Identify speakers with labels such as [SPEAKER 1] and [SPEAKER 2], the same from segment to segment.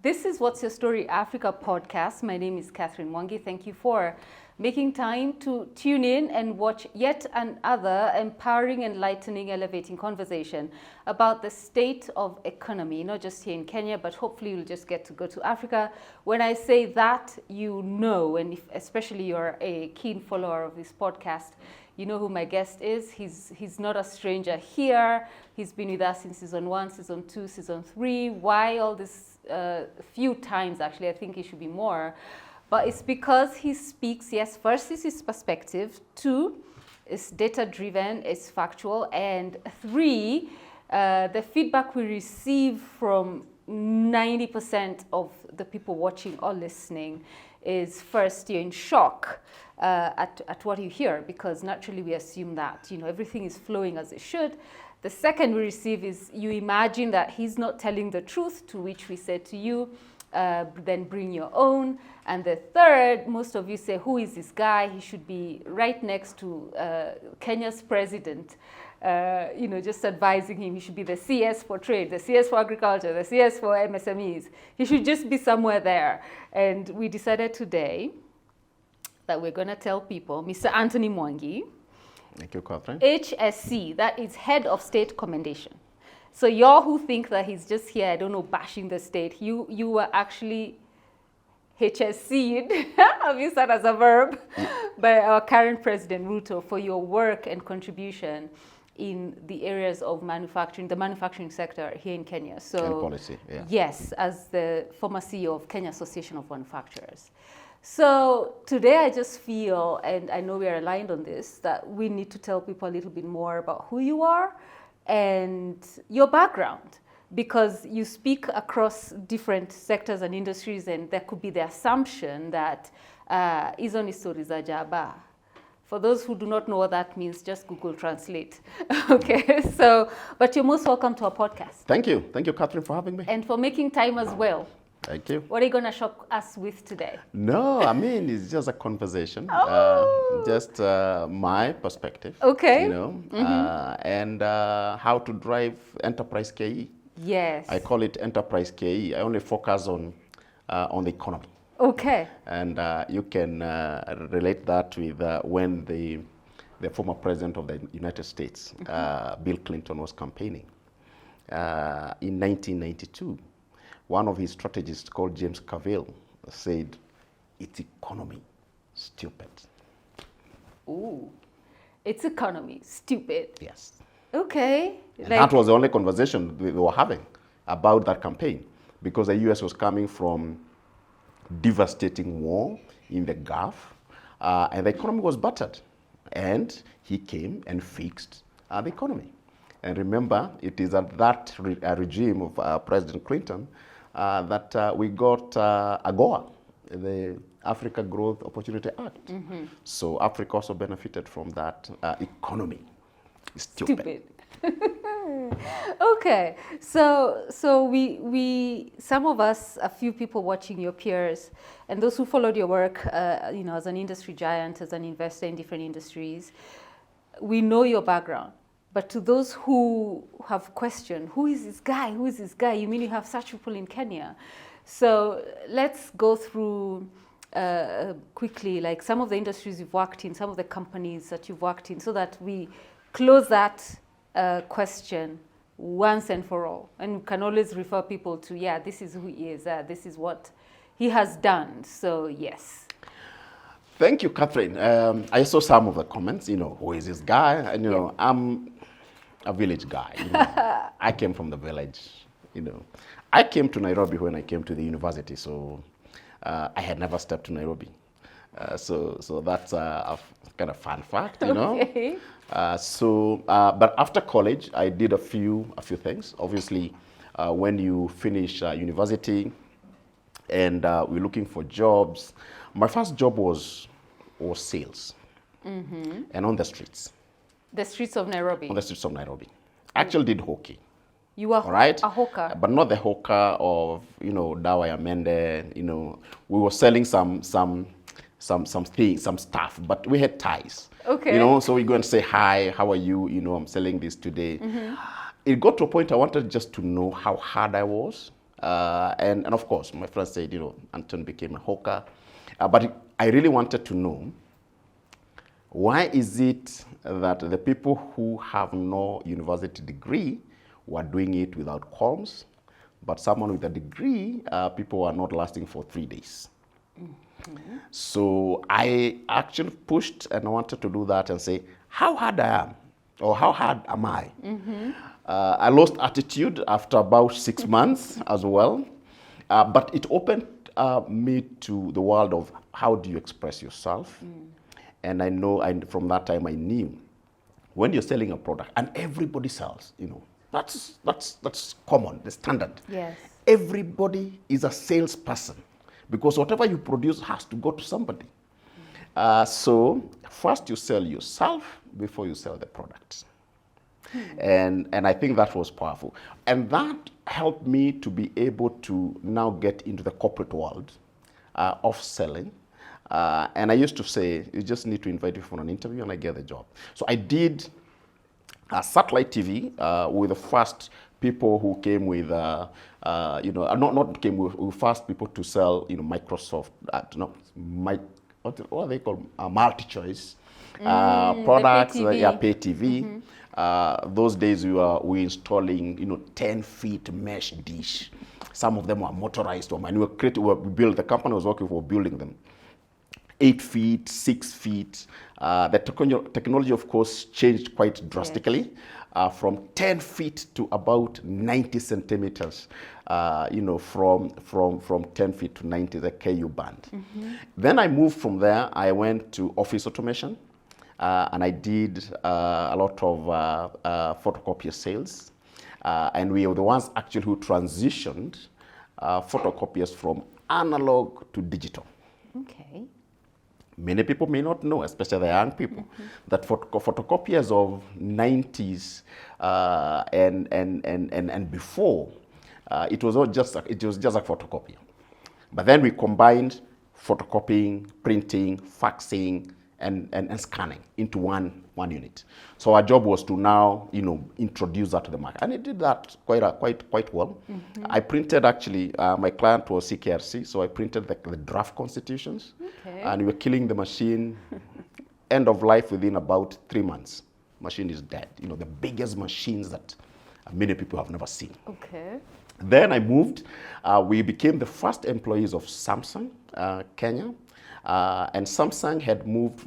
[SPEAKER 1] This is What's Your Story Africa podcast. My name is Catherine Mwangi. Thank you for making time to tune in and watch yet another empowering, enlightening, elevating conversation about the state of economy, not just here in Kenya, but hopefully you'll just get to go to Africa. When I say that, you know, and if especially you're a keen follower of this podcast, you know who my guest is. He's not a stranger here. He's been with us in season 1, season 2, season 3. Why all this few times, actually? I think it should be more. But it's because he speaks, yes, first is his perspective. 2, it's data-driven, it's factual. And 3, the feedback we receive from 90% of the people watching or listening is first, you're in shock at what you hear, because naturally we assume that, you know, everything is flowing as it should. The second we receive is you imagine that he's not telling the truth, to which we said to you, then bring your own. And the third, most of you say, who is this guy? He should be right next to Kenya's president, you know, just advising him. He should be the CS for trade, the CS for agriculture, the CS for MSMEs. He should just be somewhere there. And we decided today that we're going to tell people, Mr. Anthony Mwangi,
[SPEAKER 2] thank you, Catherine.
[SPEAKER 1] HSC, that is Head of State Commendation. So y'all who think that he's just here, I don't know, bashing the state, you were actually HSC'd, I've used that as a verb, by our current President Ruto for your work and contribution in the areas of manufacturing, the manufacturing sector here in Kenya. So,
[SPEAKER 2] and policy, yeah.
[SPEAKER 1] Yes, as the former CEO of Kenya Association of Manufacturers. So today I just feel, and I know we are aligned on this, that we need to tell people a little bit more about who you are and your background, because you speak across different sectors and industries, and there could be the assumption that hizo ni stori za jaba. For those who do not know what that means, just Google Translate. Okay, so, but you're most welcome to our podcast.
[SPEAKER 2] Thank you, Catherine, for having me.
[SPEAKER 1] And for making time as well.
[SPEAKER 2] Thank you.
[SPEAKER 1] What are you going to shock us with today?
[SPEAKER 2] No, I mean, it's just a conversation. Just my perspective.
[SPEAKER 1] Okay.
[SPEAKER 2] You know, and how to drive enterprise KE.
[SPEAKER 1] Yes.
[SPEAKER 2] I call it enterprise KE. I only focus on the economy.
[SPEAKER 1] Okay.
[SPEAKER 2] And you can relate that with when the former president of the United States, Bill Clinton, was campaigning in 1992. One of his strategists called James Carville said, "It's economy, stupid."
[SPEAKER 1] Ooh, it's economy, stupid.
[SPEAKER 2] Yes.
[SPEAKER 1] Okay.
[SPEAKER 2] And that was the only conversation we were having about that campaign, because the US was coming from devastating war in the Gulf, and the economy was battered. And he came and fixed the economy. And remember, it is at that regime of President Clinton that we got AGOA, the Africa Growth Opportunity Act. So Africa also benefited from that economy. Stupid.
[SPEAKER 1] Okay, so we some of us, a few people watching, your peers, and those who followed your work, you know, as an industry giant, as an investor in different industries, we know your background. But to those who have questioned, who is this guy? Who is this guy? You mean you have such people in Kenya? So let's go through quickly, like some of the industries you've worked in, some of the companies that you've worked in, so that we close that question once and for all. And we can always refer people to, yeah, this is who he is, this is what he has done. So, yes.
[SPEAKER 2] Thank you, Catherine. I saw some of the comments, you know, who is this guy? And, you know, I'm a village guy. You know. I came from the village, you know. I came to Nairobi when I came to the university, so I had never stepped to Nairobi. So that's a kind of fun fact, you know.
[SPEAKER 1] Okay.
[SPEAKER 2] But after college, I did a few things. Obviously, when you finish university and we're looking for jobs, my first job was sales, and on the streets.
[SPEAKER 1] The streets of Nairobi.
[SPEAKER 2] On the streets of Nairobi. I actually did hockey.
[SPEAKER 1] You were
[SPEAKER 2] right?
[SPEAKER 1] a hawker.
[SPEAKER 2] But not the hawker of, you know, dawa ya mende, you know. We were selling some things, some stuff, but we had ties.
[SPEAKER 1] Okay.
[SPEAKER 2] You know, so we go and say, hi, how are you? You know, I'm selling this today. It got to a point I wanted just to know how hard I was And of course, my friend said, Anton became a hawker. But I really wanted to know, why is it that the people who have no university degree were doing it without qualms, but someone with a degree, people are not lasting for 3 days? So I actually pushed and I wanted to do that and say, how hard I am, or how hard am I? I lost attitude after about 6 months as well, but it opened me to the world of how do you express yourself. And I know, from that time I knew, when you're selling a product and everybody sells, that's common, the standard.
[SPEAKER 1] Yes.
[SPEAKER 2] Everybody is a salesperson, because whatever you produce has to go to somebody. So first you sell yourself before you sell the product. And I think that was powerful. And that helped me to be able to now get into the corporate world of selling. And I used to say, you just need to invite me for an interview and I get the job. So I did satellite TV with the first people who came with, not came with first people to sell, Microsoft, what are they called? Multi-choice products, pay TV. Those days we were installing, 10-feet mesh dish. Some of them were motorized, or the company was working for building them. 8 feet, 6 feet. The technology, of course, changed quite drastically, from 10 feet to about 90 centimeters. From 10 feet to 90, the KU band. Then I moved from there. I went to office automation, and I did a lot of photocopier sales. And we were the ones actually who transitioned photocopiers from analog to digital.
[SPEAKER 1] Okay.
[SPEAKER 2] Many people may not know, especially the young people, that photocopiers of 90s and before, it was just a photocopier. But then we combined photocopying, printing, faxing, and scanning into one unit. So our job was to now, introduce that to the market, and it did that quite well. I printed, actually, my client was CKRC, so I printed the draft constitutions, and we were killing the machine. End of life within about 3 months. Machine is dead. The biggest machines that many people have never seen.
[SPEAKER 1] Okay.
[SPEAKER 2] Then I moved. We became the first employees of Samsung, Kenya. And Samsung had moved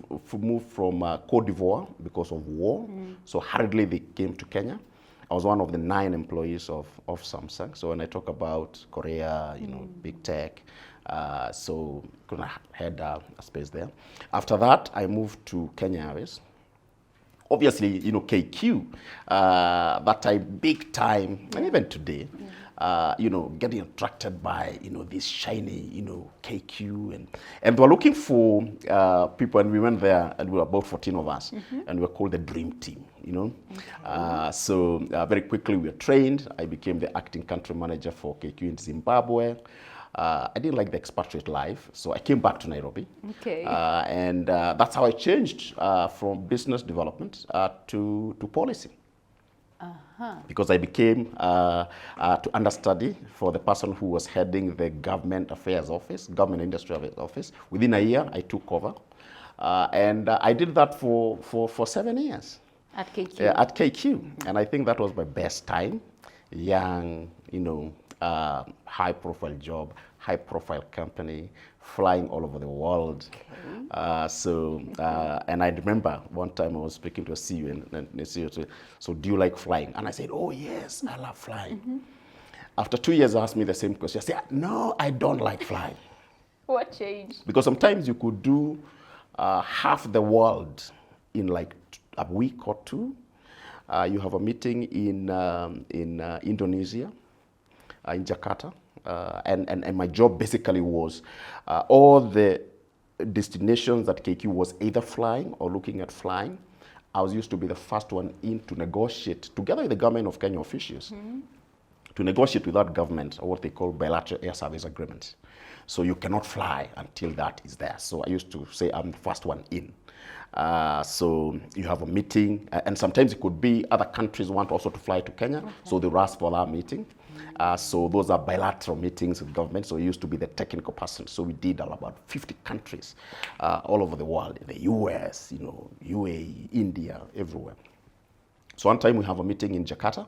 [SPEAKER 2] from Cote d'Ivoire because of war. So hurriedly they came to Kenya. I was one of the 9 employees of Samsung. So when I talk about Korea, big tech, so I had a space there. After that, I moved to Kenya Airways. Obviously, KQ, that time, big time, and even today, getting attracted by, this shiny, KQ. And they were looking for people, and we went there, and we were about 14 of us, and we were called the Dream Team, So very quickly we were trained. I became the acting country manager for KQ in Zimbabwe. I didn't like the expatriate life, so I came back to Nairobi. Okay. And that's how I changed from business development to policy. Because I became to understudy for the person who was heading the government affairs office, government industry affairs office. Within a year, I took over. And I did that for 7 years.
[SPEAKER 1] At KQ?
[SPEAKER 2] At KQ. And I think that was my best time. Young, high-profile job, high-profile company, flying all over the world. Okay. And I remember one time I was speaking to a CEO, and the CEO said, "So do you like flying?" And I said, "Oh yes, I love flying." After 2 years, they asked me the same question. I said, "No, I don't like flying."
[SPEAKER 1] What changed? Because
[SPEAKER 2] sometimes you could do half the world in like a week or 2. You have a meeting in Indonesia, in Jakarta, and my job basically was all the destinations that KQ was either flying or looking at flying. I was used to be the first one in to negotiate together with the government of Kenya officials to negotiate with that government what they call bilateral air service agreements. So you cannot fly until that is there. So I used to say I'm the first one in. So you have a meeting, and sometimes it could be other countries want also to fly to Kenya, so they ask for that meeting. So those are bilateral meetings with government. So it used to be the technical person. So we did about 50 countries all over the world, in the US, UAE, India, everywhere. So one time we have a meeting in Jakarta,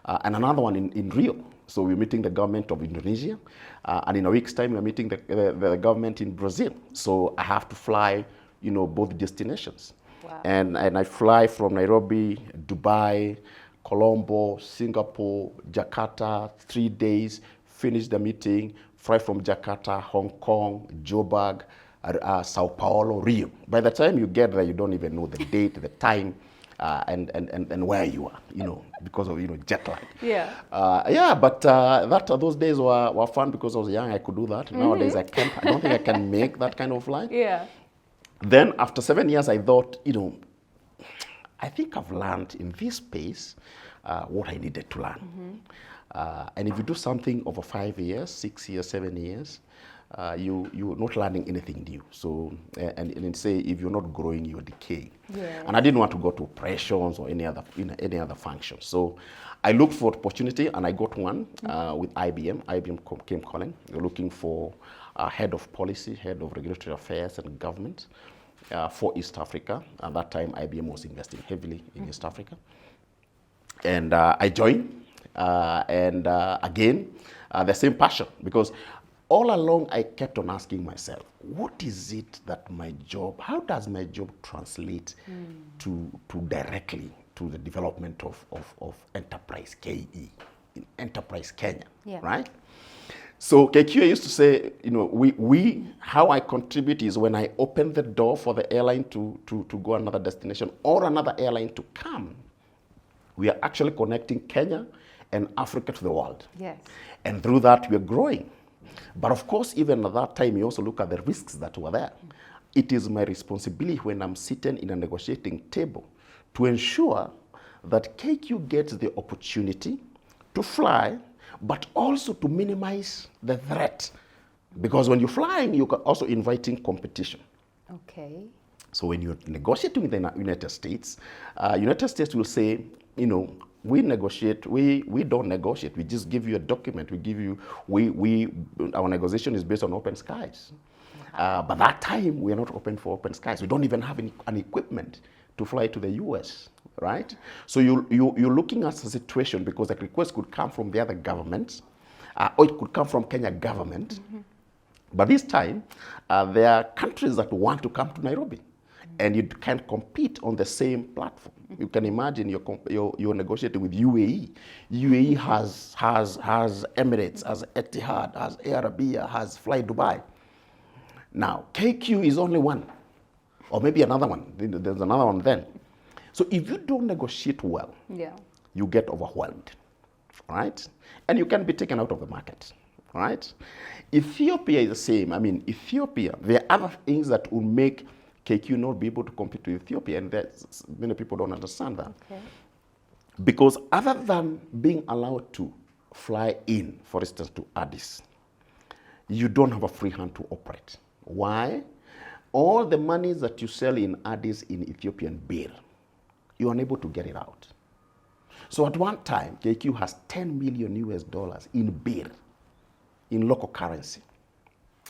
[SPEAKER 2] and another one in Rio. So we're meeting the government of Indonesia, and in a week's time we're meeting the government in Brazil. So I have to fly, both destinations.
[SPEAKER 1] Wow.
[SPEAKER 2] And I fly from Nairobi, Dubai, Colombo, Singapore, Jakarta, 3 days, finish the meeting, fly from Jakarta, Hong Kong, Joburg, Sao Paulo, Rio. By the time you get there, you don't even know the date, the time, and where you are, because of jet lag.
[SPEAKER 1] Yeah.
[SPEAKER 2] But those days were fun because I was young. I could do that. Nowadays I can't. I don't think I can make that kind of flight.
[SPEAKER 1] Yeah.
[SPEAKER 2] Then after 7 years, I thought, I think I've learned in this space what I needed to learn. And if you do something over 5 years, 6 years, 7 years, you're not learning anything new. So, and say if you're not growing, you're decaying.
[SPEAKER 1] Yes.
[SPEAKER 2] And I didn't want to go to operations or any other function. So I looked for opportunity, and I got one with IBM. IBM came calling. They're looking for head of policy, head of regulatory affairs and government for East Africa. At that time, IBM was investing heavily in East Africa. And I joined, and again, the same passion, because all along I kept on asking myself, what is it that how does my job translate to directly to the development of Enterprise KE, in Enterprise Kenya, right? So KQ used to say, how I contribute is when I open the door for the airline to go another destination or another airline to come, we are actually connecting Kenya and Africa to the world.
[SPEAKER 1] Yes.
[SPEAKER 2] And through that, we are growing. But of course, even at that time, you also look at the risks that were there. It is my responsibility when I'm sitting in a negotiating table to ensure that KQ gets the opportunity to fly, but also to minimize the threat. Because when you're flying, you're also inviting competition.
[SPEAKER 1] Okay.
[SPEAKER 2] So when you're negotiating with the United States will say, we negotiate, we don't negotiate, we just give you a document, our negotiation is based on open skies. But that time, we are not open for open skies. We don't even have an equipment to fly to the US, right? So you're looking at the situation, because the request could come from the other governments, or it could come from Kenya government. But this time, there are countries that want to come to Nairobi, and you can't compete on the same platform. You can imagine you're negotiating with UAE. UAE has Emirates, has Etihad, has Air Arabia, has Fly Dubai. Now, KQ is only one, or maybe another one. There's another one then. So if you don't negotiate well, you get overwhelmed, right? And you can be taken out of the market, right? Ethiopia is the same. Ethiopia, there are other things that will make KQ not be able to compete with Ethiopia, and many people don't understand that.
[SPEAKER 1] Okay.
[SPEAKER 2] Because other than being allowed to fly in, for instance, to Addis, you don't have a free hand to operate. Why? All the monies that you sell in Addis in Ethiopian birr, you're unable to get it out. So at one time, KQ has $10 million in birr, in local currency,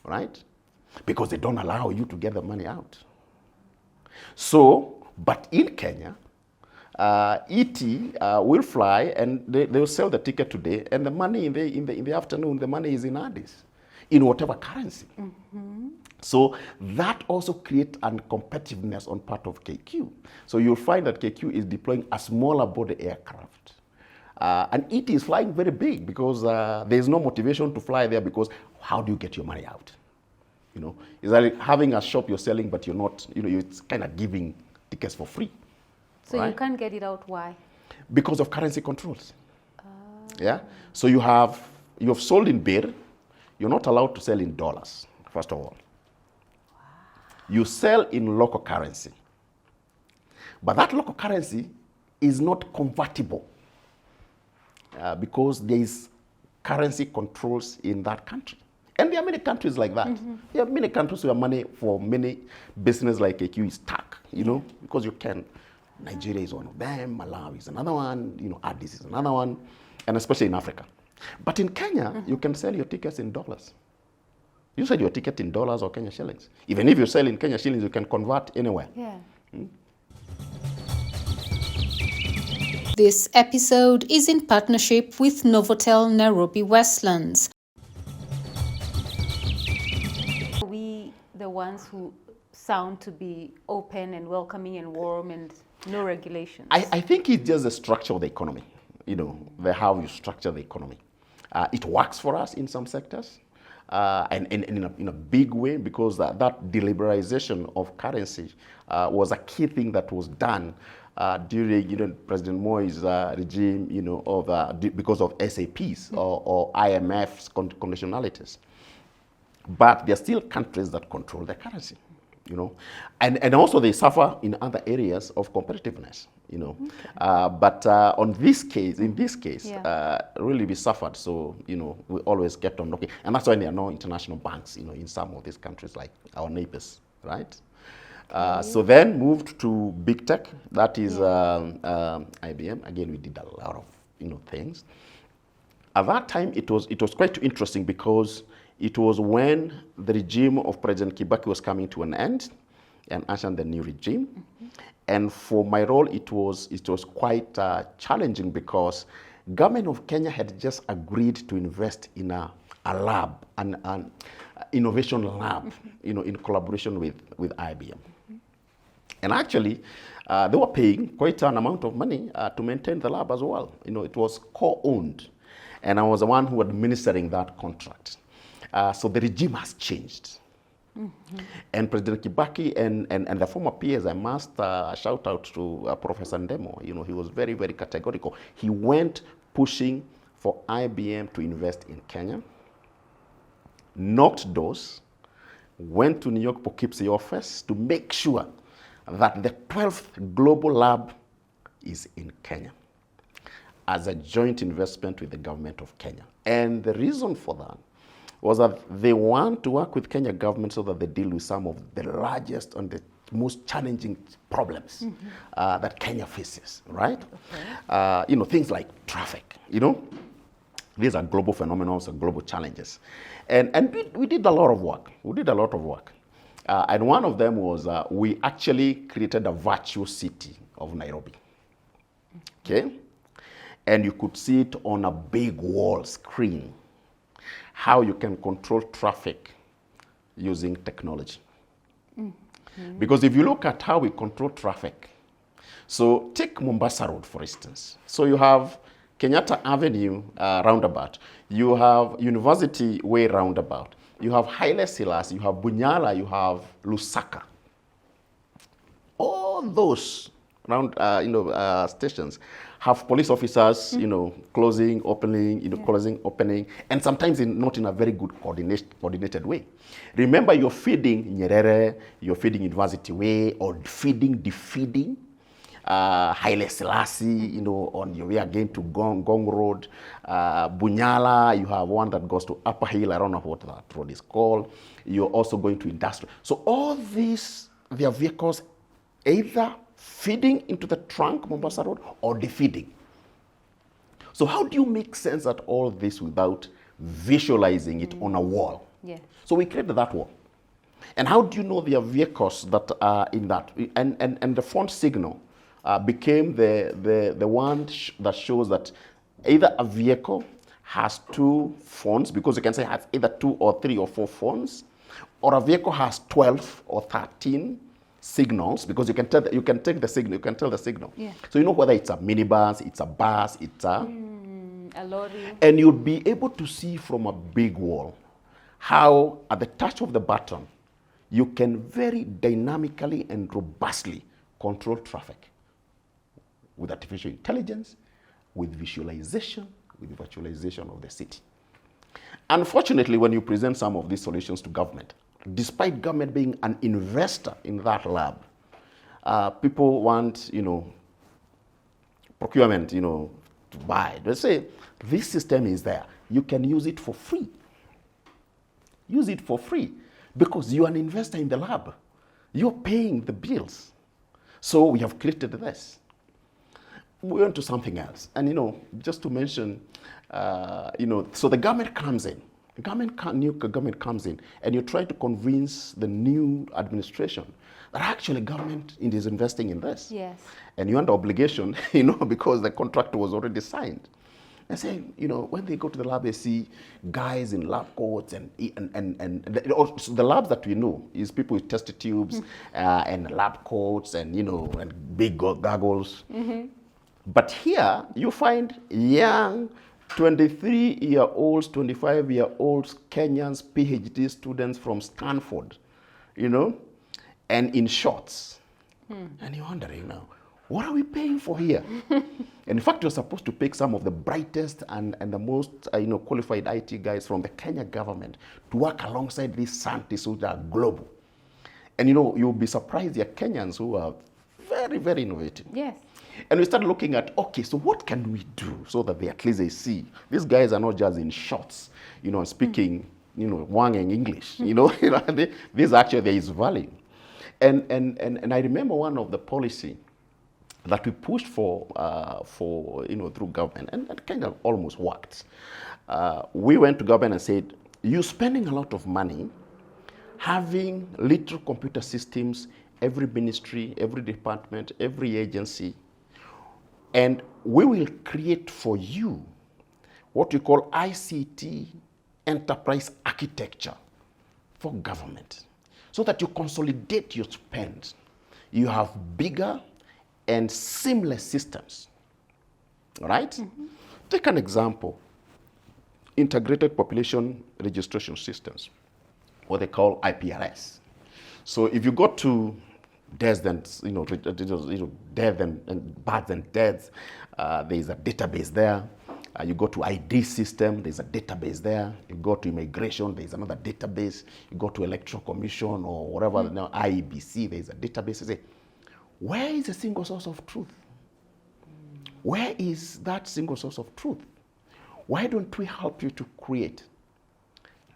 [SPEAKER 2] right? Because they don't allow you to get the money out. So, but in Kenya, ET will fly, and they will sell the ticket today, and the money in the afternoon, the money is in Addis, in whatever currency. So that also creates uncompetitiveness on part of KQ. So you'll find that KQ is deploying a smaller body aircraft. And ET is flying very big, because there's no motivation to fly there, because how do you get your money out? It's like having a shop you're selling, but you're not, it's kind of giving tickets for free.
[SPEAKER 1] So
[SPEAKER 2] right?
[SPEAKER 1] you can't get it out, why?
[SPEAKER 2] Because of currency controls. Yeah? So you've sold in birr, you're not allowed to sell in dollars, first of all. Wow. You sell in local currency. But that local currency is not convertible, because there is currency controls in that country. And there are many countries like that. There are many countries where money for many business like AQ is stuck, because you can. Nigeria is one of them, Malawi is another one, Addis is another one, and especially in Africa. But in Kenya, you can sell your tickets in dollars. You sell your ticket in dollars or Kenya shillings. Even if you sell in Kenya shillings, you can convert anywhere.
[SPEAKER 1] Yeah.
[SPEAKER 3] This episode is in partnership with Novotel Nairobi Westlands.
[SPEAKER 1] We, the ones who sound to be open and welcoming and warm and no regulations.
[SPEAKER 2] I think it's just the structure of the economy, how you structure the economy. It works for us in some sectors, and in a big way, because that deliberalization of currency was a key thing that was done during President Moi's regime, because of SAPs or IMF's conditionalities. But there are still countries that control their currency, and also they suffer in other areas of competitiveness, But in this case, really we suffered. So, we always kept on looking. And that's why there are no international banks, in some of these countries like our neighbors, right? So then moved to big tech, that is IBM. Again, we did a lot of, things. At that time, it was quite interesting because it was when the regime of President Kibaki was coming to an end and ushering the new regime. And for my role, it was quite challenging because government of Kenya had just agreed to invest in a lab, an innovation lab, in collaboration with IBM. And actually, they were paying quite an amount of money to maintain the lab as well. It was co-owned, and I was the one who was administering that contract. So the regime has changed. And President Kibaki and the former peers, I must shout out to Professor Ndemo. He was very, very categorical. He went pushing for IBM to invest in Kenya, knocked doors, went to New York Poughkeepsie office to make sure that the 12th global lab is in Kenya as a joint investment with the government of Kenya. And the reason for that was that they want to work with Kenya government so that they deal with some of the largest and the most challenging problems that Kenya faces, right? Okay. Things like traffic, These are global phenomena and global challenges. And we did a lot of work. And one of them was we actually created a virtual city of Nairobi, okay? And you could see it on a big wall screen, how you can control traffic using technology. Because if you look at how we control traffic, so take Mombasa Road, for instance. So you have Kenyatta Avenue roundabout, you have University Way roundabout, you have Haile Selassie, you have Bunyala, you have Lusaka. All those stations have police officers, closing, opening, closing, opening, and sometimes not in a very good coordinated way. Remember, you're feeding Nyerere, you're feeding University Way, or defeeding Haile Selassie, on your way again to Gong Road. Bunyala, you have one that goes to Upper Hill. I don't know what that road is called. You're also going to industrial. So all these, their vehicles either feeding into the trunk, Mombasa Road, or defeating. So how do you make sense of all this without visualizing it on a wall?
[SPEAKER 1] Yeah.
[SPEAKER 2] So we created that wall. And how do you know there are vehicles that are in that? And the front signal became the one that shows that either a vehicle has two phones, because you can say it has either 2 or 3 or 4 phones, or a vehicle has 12 or 13 signals, because you can tell the signal. Yeah. So you know whether it's a minibus, it's a bus, it's a
[SPEAKER 1] lorry.
[SPEAKER 2] And you'll be able to see from a big wall how at the touch of the button you can very dynamically and robustly control traffic with artificial intelligence, with visualization, with virtualization of the city. Unfortunately, when you present some of these solutions to government, despite government being an investor in that lab, people want, procurement, to buy. They say, this system is there. you can use it for free. Use it for free because you're an investor in the lab. You're paying the bills. So we have created this. We went to something else. And, just to mention, so the government comes in. New government comes in, and you try to convince the new administration that actually government is investing in this.
[SPEAKER 1] Yes.
[SPEAKER 2] And you're under obligation, because the contract was already signed. And saying, when they go to the lab, they see guys in lab coats and the labs that we know is people with test tubes and lab coats and, and big goggles. Mm-hmm. But here you find young 23-year-olds, 25-year-olds, Kenyans, PhD students from Stanford, and in shorts. And you're wondering now, what are we paying for here? And in fact, you're supposed to pick some of the brightest and the most qualified IT guys from the Kenya government to work alongside these scientists who are global. And you'll be surprised there are Kenyans who are very, very innovative.
[SPEAKER 1] Yes. And
[SPEAKER 2] we started looking at, okay, so what can we do so that at least they see these guys are not just in shorts, and speaking, Mwangi English. This actually there is value. And I remember one of the policy that we pushed for through government, and that kind of almost worked. We went to government and said, you're spending a lot of money having little computer systems, every ministry, every department, every agency, and we will create for you what we call ICT enterprise architecture for government, so that you consolidate your spend. You have bigger and seamless systems, all right? Mm-hmm. Take an example, integrated population registration systems, what they call IPRS. So if you go to deaths and, death and births and deaths, there is a database there. You go to ID system, there's a database there. You go to immigration, there's another database. You go to electoral commission or whatever, IEBC, there's a database. You say, where is the single source of truth? Where is that single source of truth? Why don't we help you to create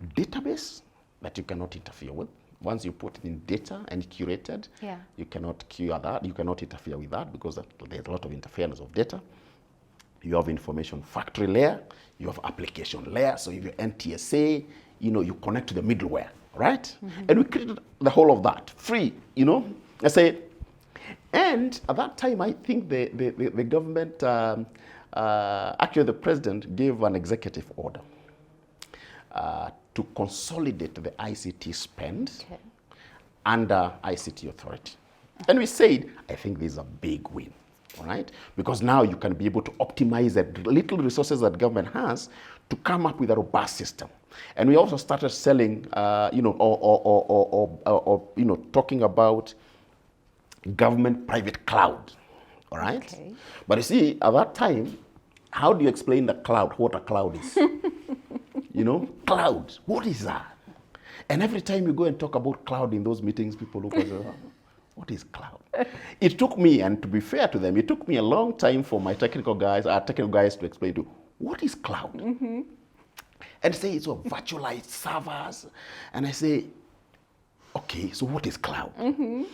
[SPEAKER 2] a database that you cannot interfere with? Once you put it in data and curated, you cannot cure that. You cannot interfere with that because there's a lot of interference of data. You have information factory layer, you have application layer. So if you're NTSA, you connect to the middleware, right? Mm-hmm. And we created the whole of that free, I say. And at that time, I think the government, actually the president gave an executive order to consolidate the ICT spend under ICT authority. And we said, I think this is a big win, all right? Because now you can be able to optimize the little resources that government has to come up with a robust system. And we also started selling, talking about government-private cloud, all right? Okay. But you see, at that time, how do you explain the cloud, what a cloud is? Cloud, what is that? And every time you go and talk about cloud in those meetings, people look at you, what is cloud? It took me, and to be fair to them, it took me a long time for my technical guys to explain to, what is cloud? Mm-hmm. And say it's a virtualized servers. And I say, okay, so what is cloud? Mm-hmm.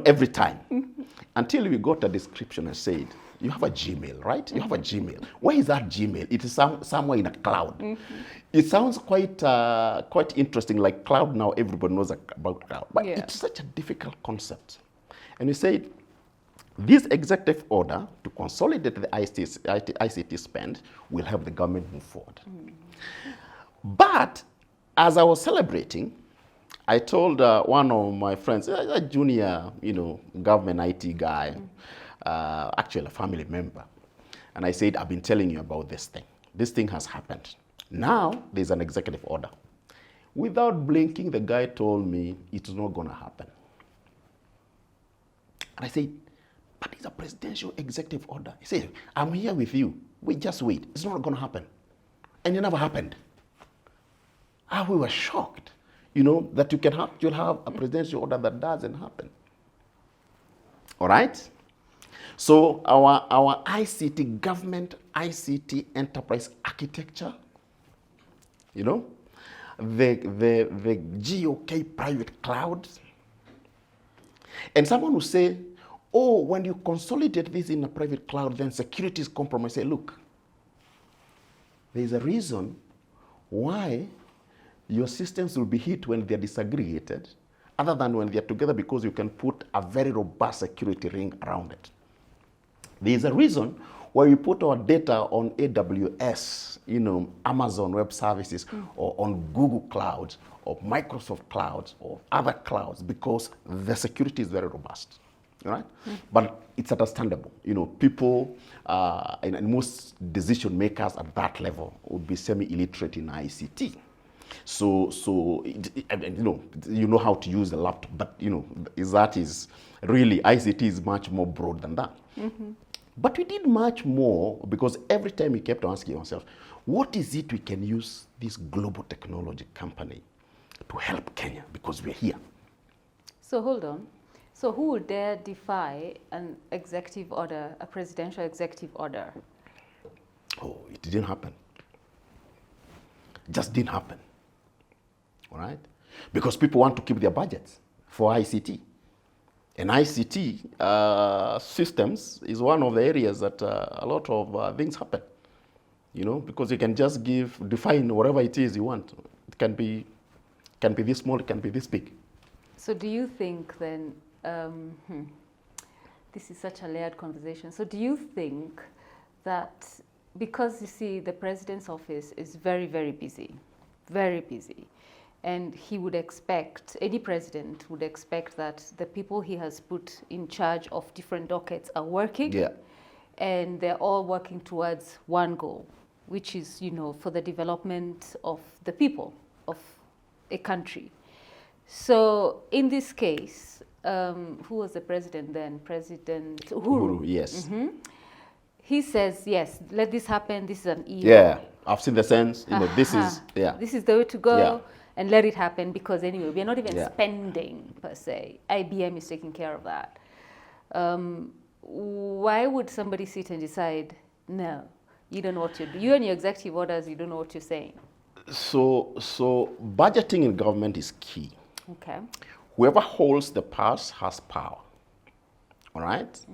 [SPEAKER 2] Every time. Mm-hmm. Until we got a description and said, you have a Gmail, right? You have a Gmail. Where is that Gmail? It is somewhere in a cloud. Mm-hmm. It sounds quite interesting, like cloud now, everybody knows about cloud. But it's such a difficult concept. And we said, this executive order to consolidate the ICT spend will help the government move forward. Mm-hmm. But as I was celebrating, I told one of my friends, a junior, government IT guy, actually a family member, and I said, I've been telling you about this thing. This thing has happened. Now there's an executive order. Without blinking, the guy told me it's not going to happen. And I said, but it's a presidential executive order. He said, I'm here with you. We just wait. It's not going to happen. And it never happened. We were shocked. That you'll have a presidential order that doesn't happen. All right? So our ICT, government ICT enterprise architecture you know, the GOK private cloud. And someone will say, oh, when you consolidate this in a private cloud, then security is compromised. Say, look, there is a reason why your systems will be hit when they're disaggregated, other than when they're together, because you can put a very robust security ring around it. There is a reason why we put our data on AWS, you know, Amazon Web Services, or on Google Clouds, or Microsoft Clouds, or other clouds, because the security is very robust, right? But it's understandable. You know, people and most decision makers at that level would be semi-illiterate in ICT. So you know how to use the laptop, but you know, that is really, ICT is much more broad than that. But we did much more, because every time we kept asking ourselves, what is it we can use this global technology company to help Kenya, because we're here.
[SPEAKER 1] So hold on. So who would dare defy an executive order, a presidential executive order?
[SPEAKER 2] Oh, it didn't happen. It just didn't happen. All right? Because people want to keep their budgets for ICT. And ICT systems is one of the areas that a lot of things happen. You know, because you can just define whatever it is you want. It can be this small, it can be this big.
[SPEAKER 1] So do you think then, this is such a layered conversation. So do you think that, because you see the president's office is very, very busy, and he would expect, any president would expect that the people he has put in charge of different dockets are working, and they're all working towards one goal, which is, you know, for the development of the people of a country. So in this case, who was the president then? President Uhuru.
[SPEAKER 2] Yes.
[SPEAKER 1] He says, yes, let this happen. This is an EU.
[SPEAKER 2] Yeah, I've seen the sense. You know, this is
[SPEAKER 1] this is the way to go, and let it happen, because anyway, we are not even spending per se. IBM is taking care of that. Why would somebody sit and decide, no, you don't know what you're doing? You and your executive orders, you don't know what you're saying. So
[SPEAKER 2] budgeting in government is key.
[SPEAKER 1] Okay.
[SPEAKER 2] Whoever holds the purse has power. All right?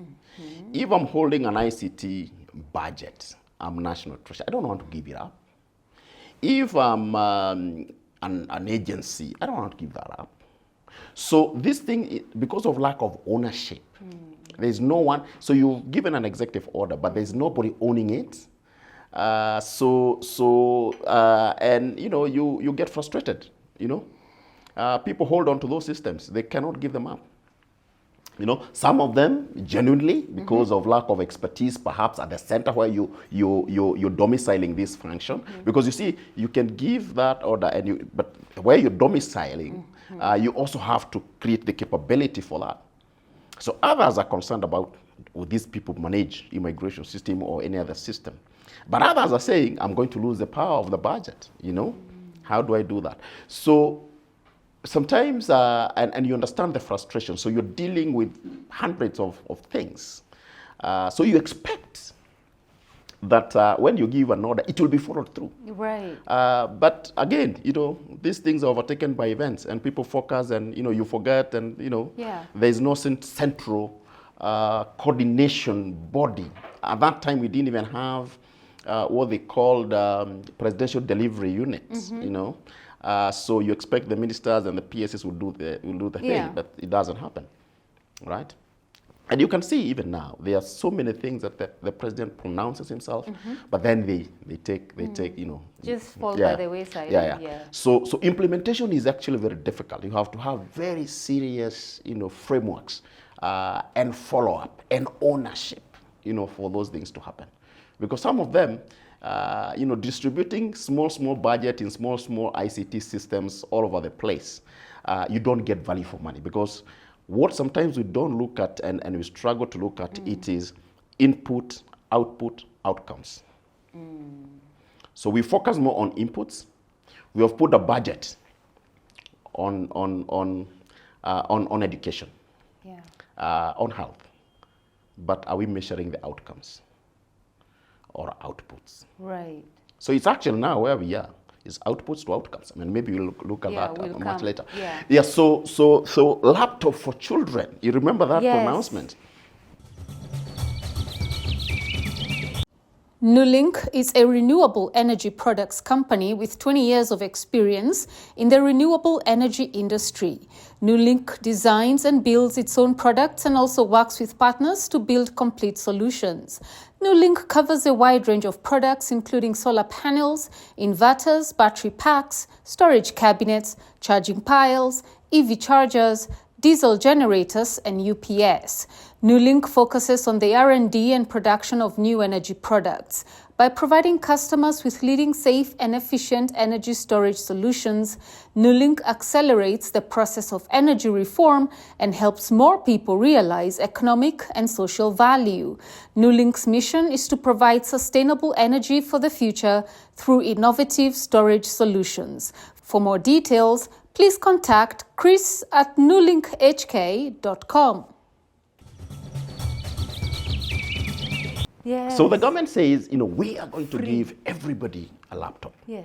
[SPEAKER 2] If I'm holding an ICT budget, I'm national treasurer, I don't want to give it up. If I'm an agency, I don't want to give that up. So this thing, because of lack of ownership, there's no one, so you've given an executive order, but there's nobody owning it. And you know, you get frustrated, you know. People hold on to those systems. They cannot give them up. You know, some of them genuinely, because of lack of expertise, perhaps at the center where you're domiciling this function. Because you see, you can give that order, but where you're domiciling, you also have to create the capability for that. So others are concerned about, will these people manage immigration system or any other system? But others are saying, I'm going to lose the power of the budget, you know? How do I do that? So sometimes, and you understand the frustration, so you're dealing with hundreds of things. So you expect that when you give an order, it will be followed through.
[SPEAKER 1] Right.
[SPEAKER 2] But again, you know, these things are overtaken by events, and people focus, and, you know, you forget, and, you know, there's no central coordination body. At that time, we didn't even have what they called presidential delivery units, you know. So you expect the ministers and the PSs will do the thing, but it doesn't happen, right? And you can see even now, there are so many things that the president pronounces himself, but then they take, you know.
[SPEAKER 1] Just fall by the wayside.
[SPEAKER 2] So implementation is actually very difficult. You have to have very serious, you know, frameworks and follow-up and ownership, you know, for those things to happen. Because some of them, you know, distributing small budget in small ICT systems all over the place, you don't get value for money. Because what sometimes we don't look at, and we struggle to look at, it is input, output, outcomes. So we focus more on inputs. We have put a budget on education, on health. But are we measuring the outcomes or outputs?
[SPEAKER 1] Right.
[SPEAKER 2] So it's actually now where we are. It's outputs to outcomes. I mean, maybe we'll look at that
[SPEAKER 1] we'll
[SPEAKER 2] much later.
[SPEAKER 1] Yeah.
[SPEAKER 2] Yeah. So laptop for children. You remember that pronouncement?
[SPEAKER 3] Nulink is a renewable energy products company with 20 years of experience in the renewable energy industry. Nulink designs and builds its own products and also works with partners to build complete solutions. Nulink covers a wide range of products including solar panels, inverters, battery packs, storage cabinets, charging piles, EV chargers, diesel generators and UPS. Nulink focuses on the R&D and production of new energy products. By providing customers with leading safe and efficient energy storage solutions, Nulink accelerates the process of energy reform and helps more people realize economic and social value. Nulink's mission is to provide sustainable energy for the future through innovative storage solutions. For more details, please contact Chris at nulinkhk.com.
[SPEAKER 1] Yes.
[SPEAKER 2] So the government says, we are going to give everybody a laptop.
[SPEAKER 1] Yeah.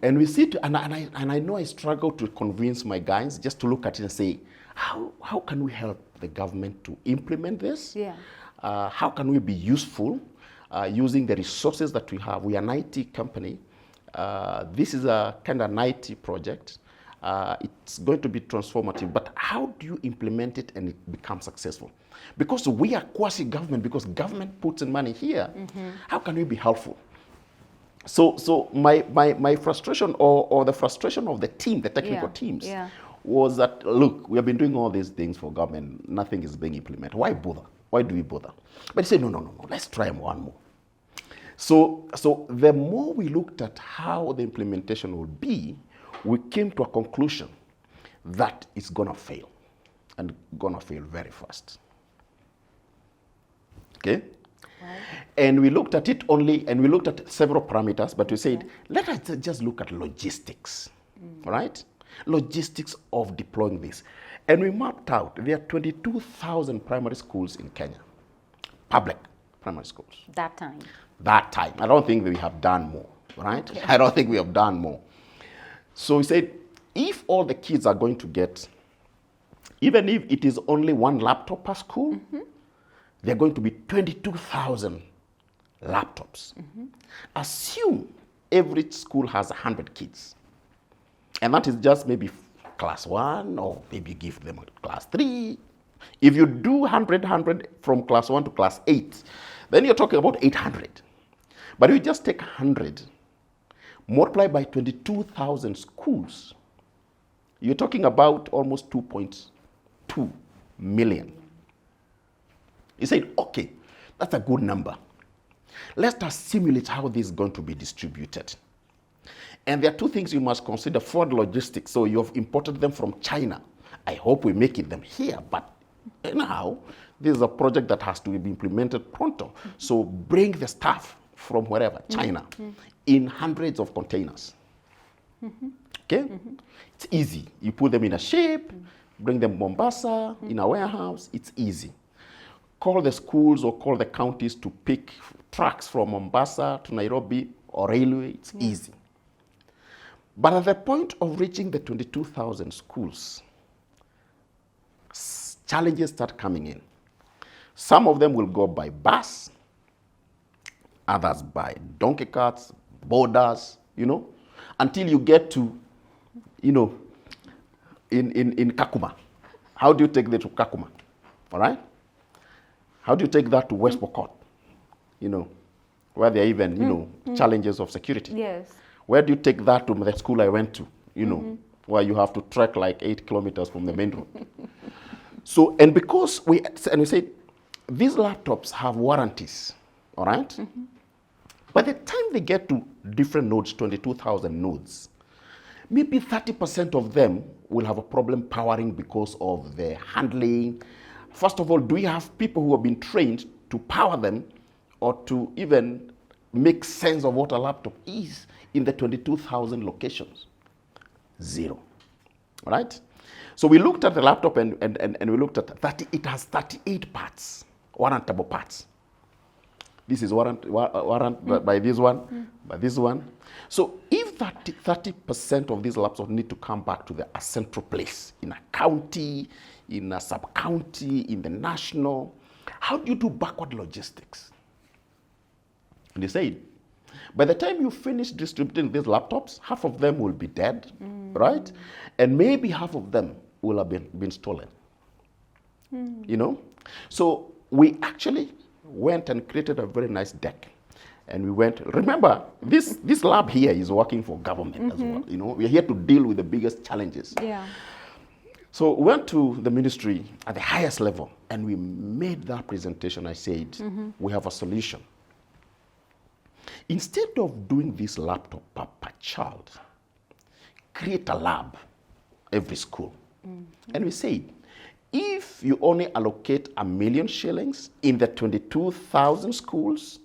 [SPEAKER 2] And we see, and I know I struggle to convince my guys just to look at it and say, how can we help the government to implement this?
[SPEAKER 1] Yeah.
[SPEAKER 2] How can we be useful using the resources that we have? We are an IT company. This is a kind of an IT project. It's going to be transformative, but how do you implement it and it becomes successful? Because we are quasi-government, because government puts in money here. How can we be helpful? So my frustration or the frustration of the team, the technical teams, was that, look, we have been doing all these things for government, nothing is being implemented. Why bother? Why do we bother? But they said, no, let's try one more. So the more we looked at how the implementation would be, we came to a conclusion that it's going to fail, and going to fail very fast. Okay? Right. And we looked at it and we looked at several parameters, but we said, let us just look at logistics, right? Logistics of deploying this. And we mapped out, there are 22,000 primary schools in Kenya, public primary schools. That time. I don't think that we have done more, right? Okay. I don't think we have done more. So we said, if all the kids are going to get, even if it is only one laptop per school, there are going to be 22,000 laptops. Assume every school has 100 kids. And that is just maybe class 1, or maybe give them class 3. If you do 100 from class 1 to class 8, then you're talking about 800. But you just take 100, multiply by 22,000 schools, you're talking about almost 2.2 million. You said, okay, that's a good number. Let us simulate how this is going to be distributed. And there are two things you must consider for the logistics. So you have imported them from China. I hope we make it them here, but anyhow, this is a project that has to be implemented pronto. So bring the staff from wherever, China, in hundreds of containers. Okay? It's easy. You put them in a ship, bring them to Mombasa, in a warehouse, it's easy. Call the schools or call the counties to pick trucks from Mombasa to Nairobi or railway, it's easy. But at the point of reaching the 22,000 schools, challenges start coming in. Some of them will go by bus, others by donkey carts, boarders, until you get to, in Kakuma. How do you take that to Kakuma? All right? How do you take that to West Pokot? Where there are even, challenges of security. Yes. Where do you take that to the school I went to, where you have to trek like 8 kilometers from the main road? So, and because we said, these laptops have warranties, all right? By the time they get to different nodes, 22,000 nodes, maybe 30% of them will have a problem powering because of the handling. First of all, do we have people who have been trained to power them or to even make sense of what a laptop is in the 22,000 locations? Zero, all right? So we looked at the laptop and we looked at it has 38 parts, warrantable parts. This is warrant by this one, by this one. So if 30% of these laptops need to come back to a central place in a county, in a sub-county, in the national. How do you do backward logistics? And they said, by the time you finish distributing these laptops, half of them will be dead, right? And maybe half of them will have been stolen. You know? So we actually went and created a very nice deck. And we went, remember, this lab here is working for government as well. You know, we're here to deal with the biggest challenges.
[SPEAKER 1] Yeah.
[SPEAKER 2] So we went to the ministry at the highest level and we made that presentation. I said, we have a solution. Instead of doing this laptop per child, create a lab every school. And we said, if you only allocate 1 million shillings in the 22,000 schools,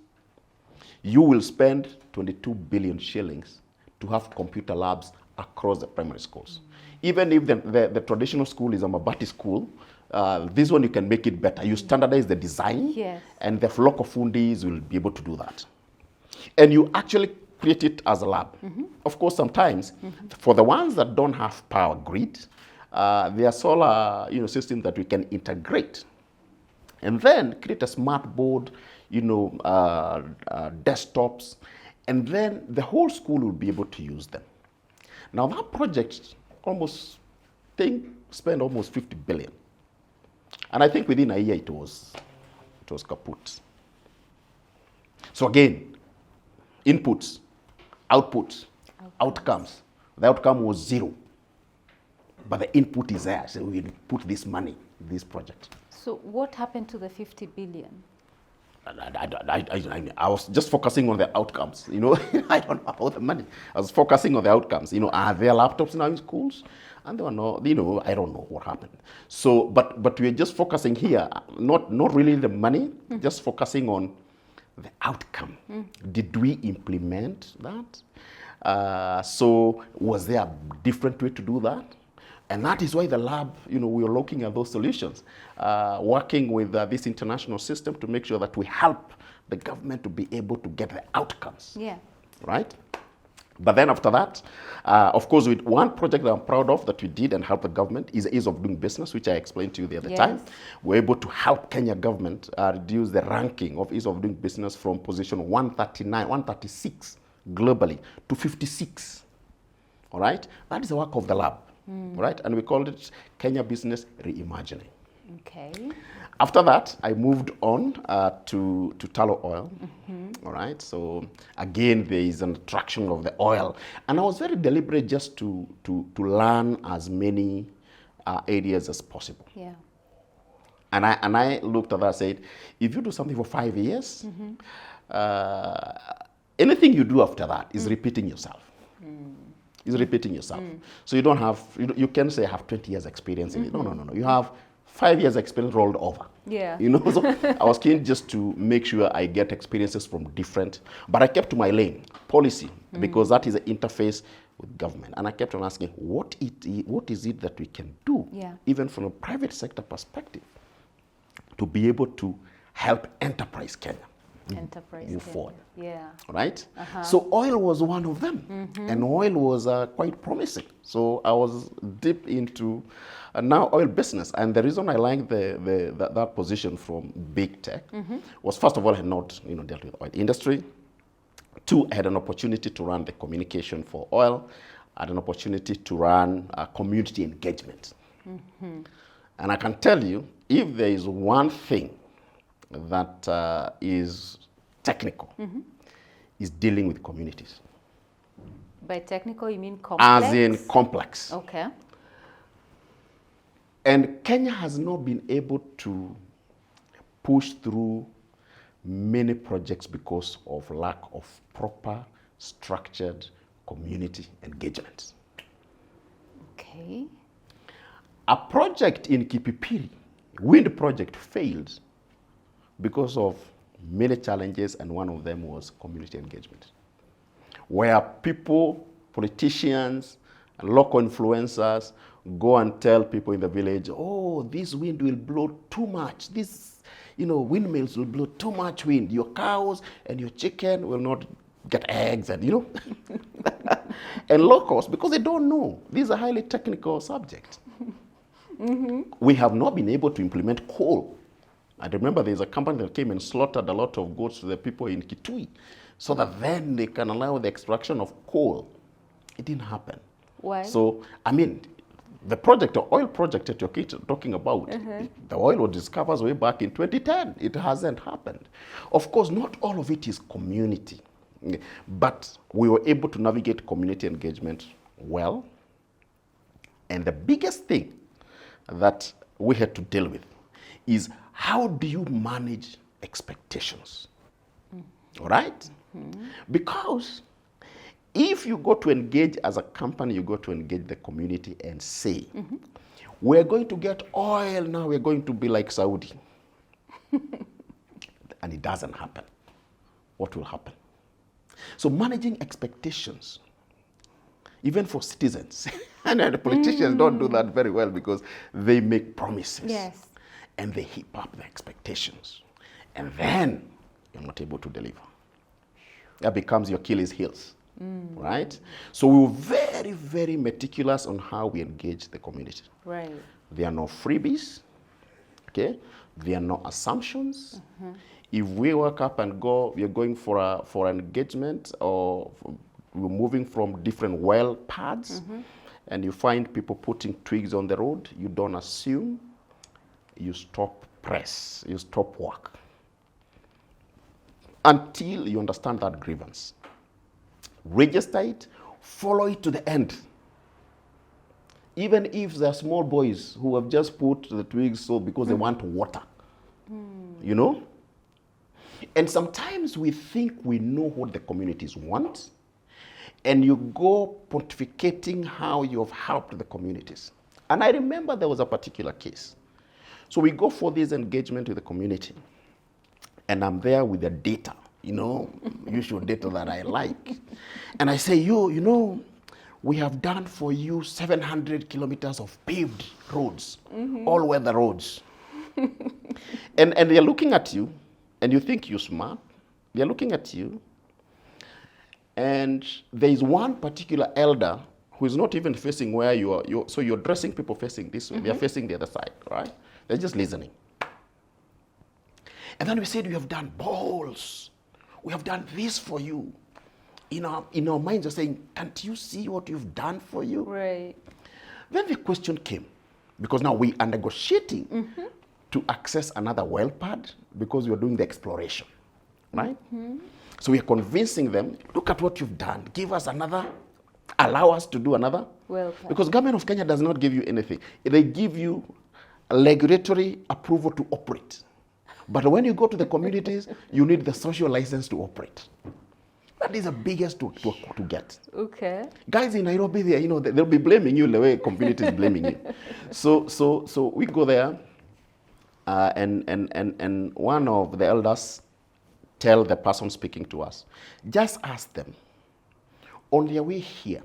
[SPEAKER 2] you will spend 22 billion shillings to have computer labs across the primary schools. Even if the traditional school is a Mabati school, this one you can make it better. You standardize the design, and the local fundis will be able to do that. And you actually create it as a lab. Of course, sometimes, for the ones that don't have power grid, there are solar systems that we can integrate. And then create a smart board, desktops, and then the whole school will be able to use them. Now that project spent almost 50 billion. And I think within a year it was kaput. So again, inputs, outputs, outcomes. The outcome was 0. But the input is there. So we put this money in this project.
[SPEAKER 1] So what happened to the 50 billion?
[SPEAKER 2] I was just focusing on the outcomes. I don't know about the money. I was focusing on the outcomes. Are there laptops now in schools? And there were no, I don't know what happened. So, but we're just focusing here, not really the money, just focusing on the outcome. Did we implement that? So was there a different way to do that? And that is why the lab, we are looking at those solutions, working with this international system to make sure that we help the government to be able to get the outcomes.
[SPEAKER 1] Yeah.
[SPEAKER 2] Right? But then after that, of course, with one project that I'm proud of that we did and help the government is the ease of doing business, which I explained to you the other time. We're able to help Kenya government reduce the ranking of ease of doing business from position 136 globally to 56. All right? That is the work of the lab. Right? And we called it Kenya Business Reimagining.
[SPEAKER 1] Okay.
[SPEAKER 2] After that, I moved on to Tullow Oil. All right. So again, there is an attraction of the oil, and I was very deliberate just to learn as many areas as possible.
[SPEAKER 1] Yeah.
[SPEAKER 2] And I looked at that and said, if you do something for 5 years, anything you do after that is repeating yourself. Is repeating yourself. So you don't have, you can say I have 20 years experience in it. No. You have 5 years experience rolled over.
[SPEAKER 1] Yeah.
[SPEAKER 2] So I was keen just to make sure I get experiences from different, but I kept to my lane, policy, because that is the interface with government. And I kept on asking, what is it that we can do, even from a private sector perspective, to be able to help enterprise Kenya move forward.
[SPEAKER 1] Yeah.
[SPEAKER 2] Right? So oil was one of them. And oil was quite promising. So I was deep into now oil business. And the reason I liked that position from big tech was, first of all, I had not dealt with oil industry. 2, I had an opportunity to run the communication for oil. I had an opportunity to run community engagement. And I can tell you, if there is one thing that is technical, is dealing with communities.
[SPEAKER 1] By technical, you mean complex?
[SPEAKER 2] As in complex.
[SPEAKER 1] Okay.
[SPEAKER 2] And Kenya has not been able to push through many projects because of lack of proper, structured community engagement.
[SPEAKER 1] Okay.
[SPEAKER 2] A project in Kipipiri, wind project, failed because of many challenges, and one of them was community engagement, where people, politicians, and local influencers go and tell people in the village, oh, this wind will blow too much. This, windmills will blow too much wind. Your cows and your chicken will not get eggs, and And low cost because they don't know. These are highly technical subjects. We have not been able to implement coal. I remember there's a company that came and slaughtered a lot of goats to the people in Kitui so that then they can allow the extraction of coal. It didn't happen.
[SPEAKER 1] Why?
[SPEAKER 2] So, I mean, the project, the oil project that you're talking about, the oil was discovered way back in 2010. It hasn't happened. Of course, not all of it is community, but we were able to navigate community engagement well. And the biggest thing that we had to deal with is how do you manage expectations? All right? Because if you go to engage as a company, you go to engage the community and say, we're going to get oil now, we're going to be like Saudi. And it doesn't happen. What will happen? So managing expectations, even for citizens, and the politicians don't do that very well because they make promises.
[SPEAKER 1] Yes.
[SPEAKER 2] And they heap up the expectations. And then you're not able to deliver. That becomes your Achilles' heels. Right? So we were very, very meticulous on how we engage the community.
[SPEAKER 1] Right.
[SPEAKER 2] There are no freebies. Okay? There are no assumptions. If we wake up and go, we're going for an engagement or we're moving from different well pads and you find people putting twigs on the road, you don't assume, you stop press, you stop work until you understand that grievance. Register it, follow it to the end. Even if there are small boys who have just put the twigs so because they want water, you know? And sometimes we think we know what the communities want, and you go pontificating how you have helped the communities. And I remember there was a particular case. So we go for this engagement with the community, and I'm there with the data, you know, usual data that I like. And I say, you know, we have done for you 700 kilometers of paved roads, all-weather roads. and they're looking at you, and you think you're smart. They're looking at you, and there is one particular elder who is not even facing where you are. So you're dressing people facing this way. They're facing the other side, right? They're just listening. And then we said, we have done balls. We have done this for you. In our minds, we're saying, can't you see what you've done for you?
[SPEAKER 1] Right.
[SPEAKER 2] Then the question came, because now we are negotiating to access another well pad because we are doing the exploration, right? So we are convincing them, look at what you've done. Give us another, allow us to do another.
[SPEAKER 1] Well pad.
[SPEAKER 2] Because government of Kenya does not give you anything. They give you a regulatory approval to operate. But when you go to the communities, you need the social license to operate. That is the biggest to get.
[SPEAKER 1] Okay.
[SPEAKER 2] Guys in Nairobi, you know, they'll be blaming you the way community is blaming you. So we go there, and one of the elders tell the person speaking to us, just ask them, on their way here,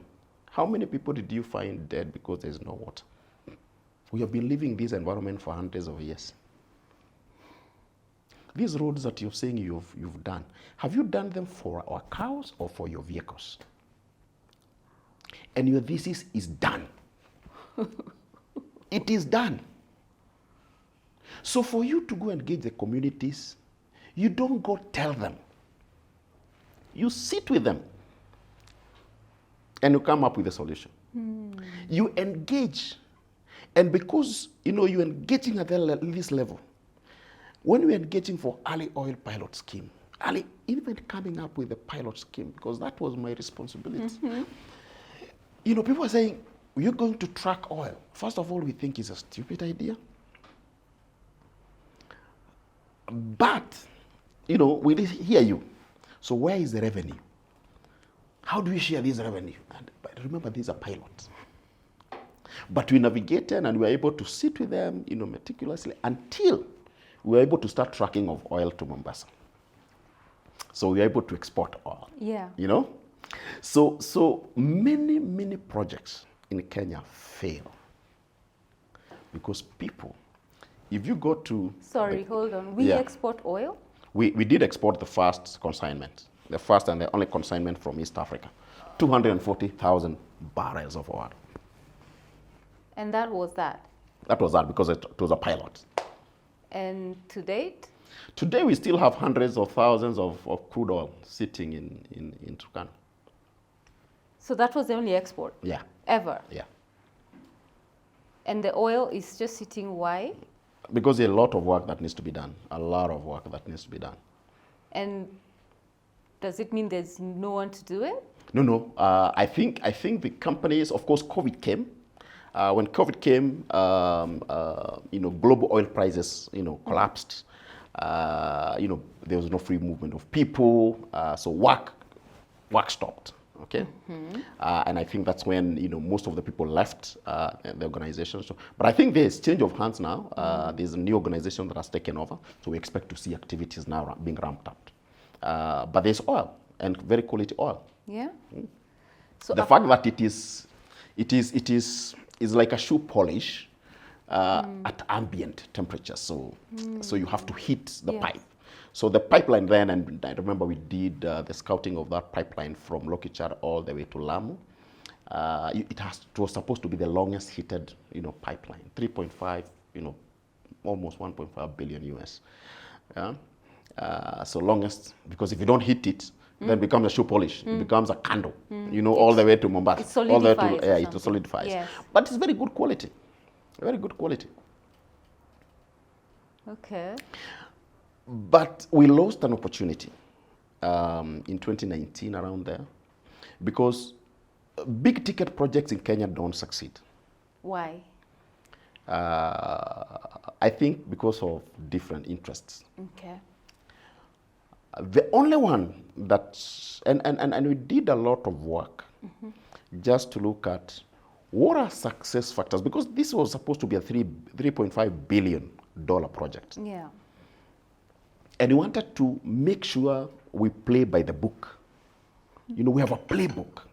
[SPEAKER 2] how many people did you find dead because there's no water? We have been living this environment for hundreds of years. These roads that you're saying you've done, have you done them for our cows or for your vehicles? And your thesis is done. It is done. So for you to go engage the communities, you don't go tell them. You sit with them and you come up with a solution. You engage. And because, you know, you're engaging at this level, when we're engaging for early oil pilot scheme, even coming up with a pilot scheme, because that was my responsibility. You know, people are saying, you're going to track oil. First of all, we think it's a stupid idea. But, you know, we hear you. So where is the revenue? How do we share this revenue? But remember, these are pilots. But we navigated and we were able to sit with them, you know, meticulously until we were able to start tracking of oil to Mombasa. So we were able to export oil.
[SPEAKER 1] Yeah.
[SPEAKER 2] You know? So many projects in Kenya fail because people, if you go to...
[SPEAKER 1] Sorry, hold on. We export oil?
[SPEAKER 2] We did export the first consignment, the first and the only consignment from East Africa. 240,000 barrels of oil.
[SPEAKER 1] And that was that.
[SPEAKER 2] That was that because it was a pilot.
[SPEAKER 1] And to date?
[SPEAKER 2] Today we still have hundreds of thousands of crude oil sitting in Turkana.
[SPEAKER 1] So that was the only export?
[SPEAKER 2] Yeah.
[SPEAKER 1] Ever?
[SPEAKER 2] Yeah.
[SPEAKER 1] And the oil is just sitting, why?
[SPEAKER 2] Because there's a lot of work that needs to be done. A lot of work that needs to be done.
[SPEAKER 1] And does it mean there's no one to do it?
[SPEAKER 2] No. I think the companies, of course, COVID came. When COVID came, global oil prices, collapsed. There was no free movement of people, so work stopped. Okay, and I think that's when most of the people left the organization. So, but I think there's change of hands now. There's a new organization that has taken over, so we expect to see activities now being ramped up. But there's oil and very quality oil.
[SPEAKER 1] Yeah. So
[SPEAKER 2] the fact that it is like a shoe polish at ambient temperature. So you have to heat the pipe. So the pipeline then, and I remember we did the scouting of that pipeline from Lokichar all the way to Lamu. It was supposed to be the longest heated, pipeline, 3.5, almost 1.5 billion US. Yeah? So longest, because if you don't heat it, then it becomes a shoe polish. It becomes a candle, all the way to Mombasa.
[SPEAKER 1] It solidifies.
[SPEAKER 2] It solidifies.
[SPEAKER 1] Yes.
[SPEAKER 2] But it's very good quality. Very good quality.
[SPEAKER 1] Okay.
[SPEAKER 2] But we lost an opportunity in 2019 around there because big ticket projects in Kenya don't succeed.
[SPEAKER 1] Why?
[SPEAKER 2] I think because of different interests.
[SPEAKER 1] Okay.
[SPEAKER 2] The only one that, and we did a lot of work just to look at what are success factors, because this was supposed to be a $3.5 billion project.
[SPEAKER 1] Yeah.
[SPEAKER 2] And we wanted to make sure we play by the book. We have a playbook.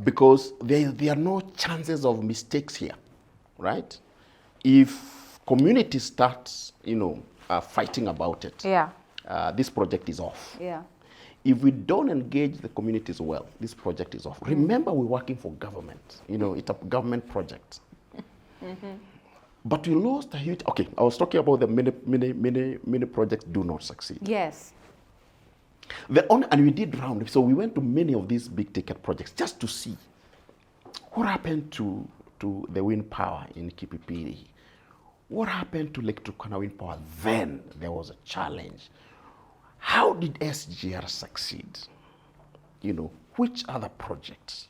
[SPEAKER 2] Because there are no chances of mistakes here, right? If community starts, fighting about it, this project is off.
[SPEAKER 1] Yeah.
[SPEAKER 2] If we don't engage the communities well, this project is off. Remember, we're working for government. It's a government project. But we lost a huge. Okay, I was talking about the many projects do not succeed.
[SPEAKER 1] Yes.
[SPEAKER 2] And we did round. So we went to many of these big ticket projects just to see what happened to the wind power in Kipipiri. What happened to Lake Turkana wind power? Then there was a challenge. How did SGR succeed? Which other projects?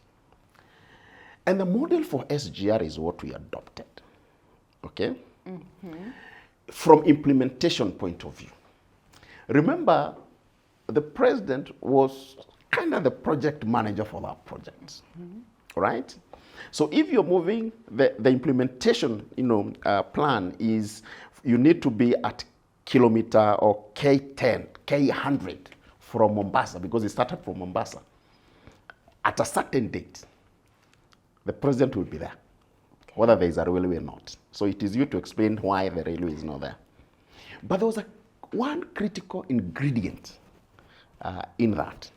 [SPEAKER 2] And the model for SGR is what we adopted. Okay? From implementation point of view. Remember, the president was kind of the project manager for that project. Right? So if you're moving, the implementation plan is you need to be at kilometer or K10, K100 from Mombasa, because it started from Mombasa. At a certain date, the president will be there, whether there is a railway or not. So it is you to explain why the railway is not there. But there was one critical ingredient in that.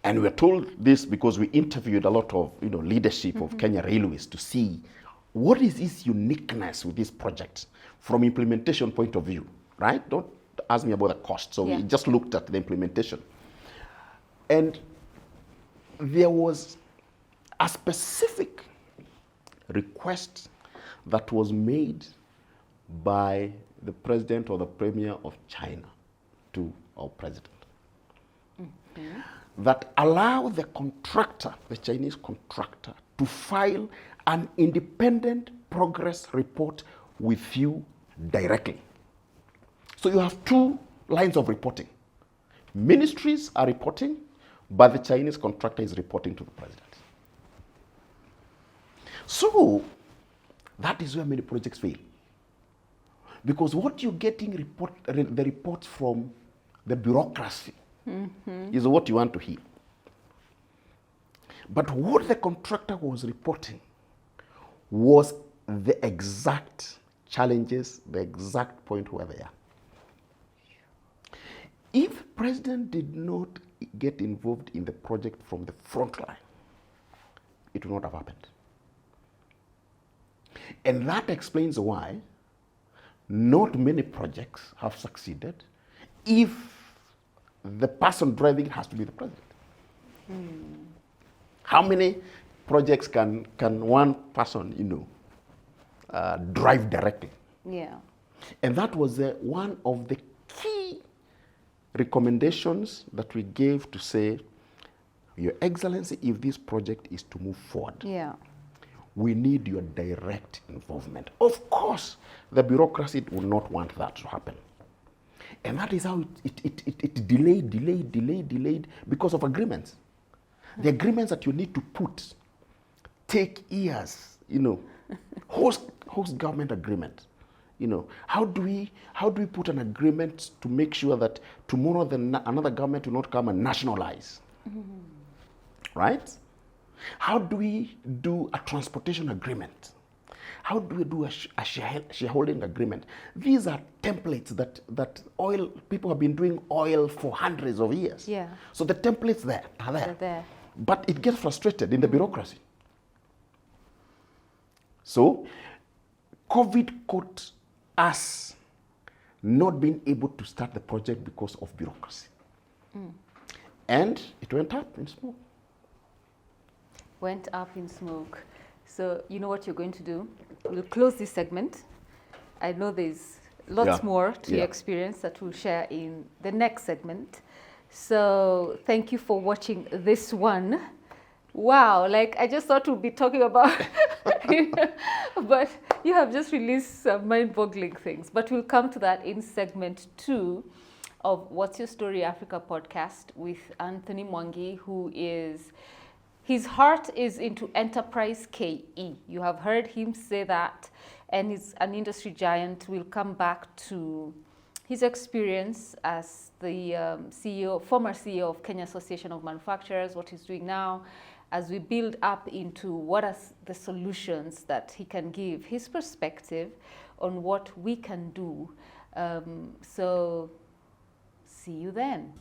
[SPEAKER 2] And we're told this because we interviewed a lot of leadership of Kenya Railways to see what is its uniqueness with this project from implementation point of view, right? Don't ask me about the cost. So we just looked at the implementation. And there was a specific request that was made by the president or the premier of China to our president that allow the contractor, the Chinese contractor, to file an independent progress report with you directly. So you have two lines of reporting. Ministries are reporting, but the Chinese contractor is reporting to the president. So that is where many projects fail. Because what you're getting the reports from the bureaucracy is what you want to hear. But what the contractor was reporting was the exact challenges, the exact point where they are. If the president did not get involved in the project from the front line, it would not have happened. And that explains why not many projects have succeeded if the person driving it has to be the president. How many projects can one person, drive directly?
[SPEAKER 1] Yeah.
[SPEAKER 2] And that was one of the key recommendations that we gave to say, Your Excellency, if this project is to move forward,
[SPEAKER 1] Yeah.
[SPEAKER 2] we need your direct involvement. Of course, the bureaucracy will not want that to happen. And that is how it delayed because of agreements. The agreements that you need to put take years, host government agreement. How do we put an agreement to make sure that tomorrow another government will not come and nationalize? Right? How do we do a transportation agreement? How do we do a shareholding agreement? These are templates that oil people have been doing oil for hundreds of years.
[SPEAKER 1] Yeah.
[SPEAKER 2] So the templates are there.
[SPEAKER 1] They're there.
[SPEAKER 2] But it gets frustrated in the bureaucracy. So COVID caught us not being able to start the project because of bureaucracy. And it went up in smoke.
[SPEAKER 1] Went up in smoke. So you know what you're going to do? We'll close this segment. I know there's lots more to your experience that we'll share in the next segment. So thank you for watching this one. Wow, I just thought we'd be talking about, but you have just released some mind-boggling things. But we'll come to that in segment 2 of What's Your Story Africa podcast with Anthony Mwangi, who is, his heart is into enterprise KE. You have heard him say that, and he's an industry giant. We'll come back to his experience as the former CEO of Kenya Association of Manufacturers, what he's doing now, as we build up into what are the solutions that he can give, his perspective on what we can do. So see you then.